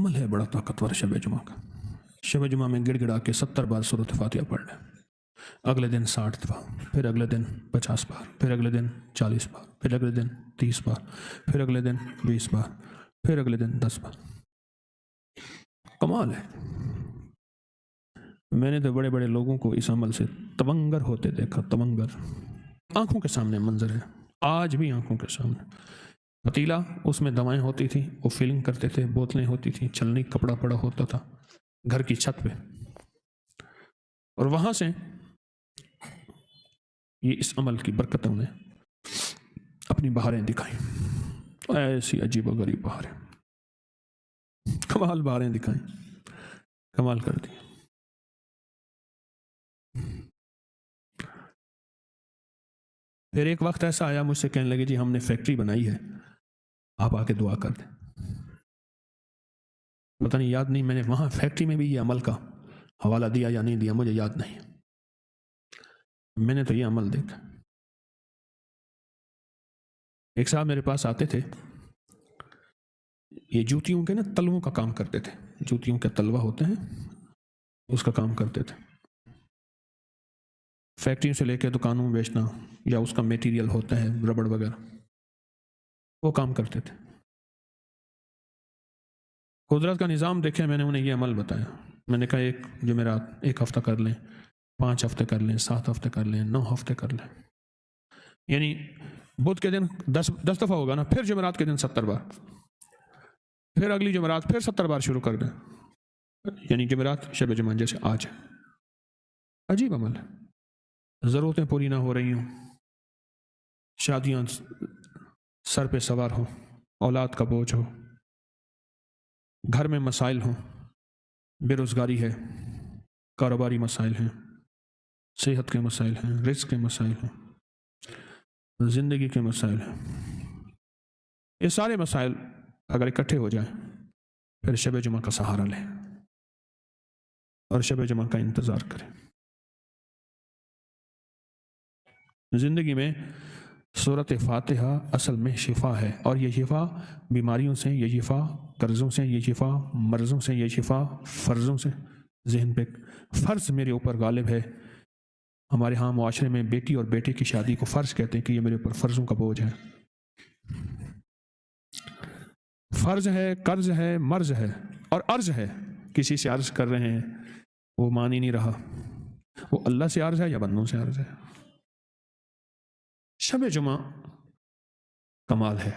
عمل ہے بڑا طاقتور شب جمعہ کا. شب جمعہ میں گڑ گڑا کے 70 بار سورۃ فاتحہ پڑھ لیں، اگلے دن 60 دفعہ، پھر اگلے دن 50 بار، پھر اگلے دن 40 بار، پھر اگلے دن 30 بار، پھر اگلے دن 20 بار، پھر اگلے دن 10 بار. کمال ہے. میں نے تو بڑے بڑے لوگوں کو اس عمل سے تونگر ہوتے دیکھا. تونگر آنکھوں کے سامنے منظر ہے، آج بھی آنکھوں کے سامنے. پتیلا، اس میں دوائیں ہوتی تھیں، وہ فلنگ کرتے تھے، بوتلیں ہوتی تھیں، چھلنی کپڑا پڑا ہوتا تھا گھر کی چھت پہ، اور وہاں سے یہ اس عمل کی برکتوں نے اپنی بہاریں دکھائیں. ایسی عجیب و غریب بہاریں، کمال بہاریں دکھائیں، کمال کر دی. پھر ایک وقت ایسا آیا، مجھ سے کہنے لگے جی ہم نے فیکٹری بنائی ہے، آپ آ کے دعا کر دیں. پتہ نہیں، یاد نہیں میں نے وہاں فیکٹری میں بھی یہ عمل کا حوالہ دیا یا نہیں دیا، مجھے یاد نہیں. میں نے تو یہ عمل دیکھا. ایک صاحب میرے پاس آتے تھے، یہ جوتیوں کے نا تلووں کا کام کرتے تھے. جوتیوں کے تلوا ہوتے ہیں، اس کا کام کرتے تھے. فیکٹریوں سے لے کے دکانوں میں بیچنا، یا اس کا میٹیریل ہوتا ہے ربڑ وغیرہ، وہ کام کرتے تھے. قدرت کا نظام دیکھے، میں نے انہیں یہ عمل بتایا. میں نے کہا ایک جمعرات 1 ہفتہ کر لیں، 5 ہفتے کر لیں، 7 ہفتے کر لیں، 9 ہفتے کر لیں. یعنی بدھ کے دن 10 دفعہ ہوگا نا، پھر جمعرات کے دن 70 بار، پھر اگلی جمعرات پھر 70 بار شروع کر دیں. یعنی جمعرات شب جمعہ جیسے آج ہے. عجیب عمل ہے. ضرورتیں پوری نہ ہو رہی ہوں، شادیاں سر پہ سوار ہوں، اولاد کا بوجھ ہو، گھر میں مسائل ہوں، بے روزگاری ہے، کاروباری مسائل ہیں، صحت کے مسائل ہیں، رزق کے مسائل ہیں، زندگی کے مسائل ہیں. یہ سارے مسائل اگر اکٹھے ہو جائیں، پھر شب جمعہ کا سہارا لیں اور شب جمعہ کا انتظار کریں. زندگی میں سورۃ فاتحہ اصل میں شفا ہے، اور یہ شفا بیماریوں سے، یہ شفا قرضوں سے، یہ شفا مرضوں سے، یہ شفا فرضوں سے. ذہن پہ فرض میرے اوپر غالب ہے. ہمارے ہاں معاشرے میں بیٹی اور بیٹے کی شادی کو فرض کہتے ہیں کہ یہ میرے اوپر فرضوں کا بوجھ ہے. فرض ہے، قرض ہے، مرض ہے، اور عرض ہے. کسی سے عرض کر رہے ہیں، وہ مان ہی نہیں رہا. وہ اللہ سے عرض ہے یا بندوں سے عرض ہے؟ شب جمعہ کمال ہے.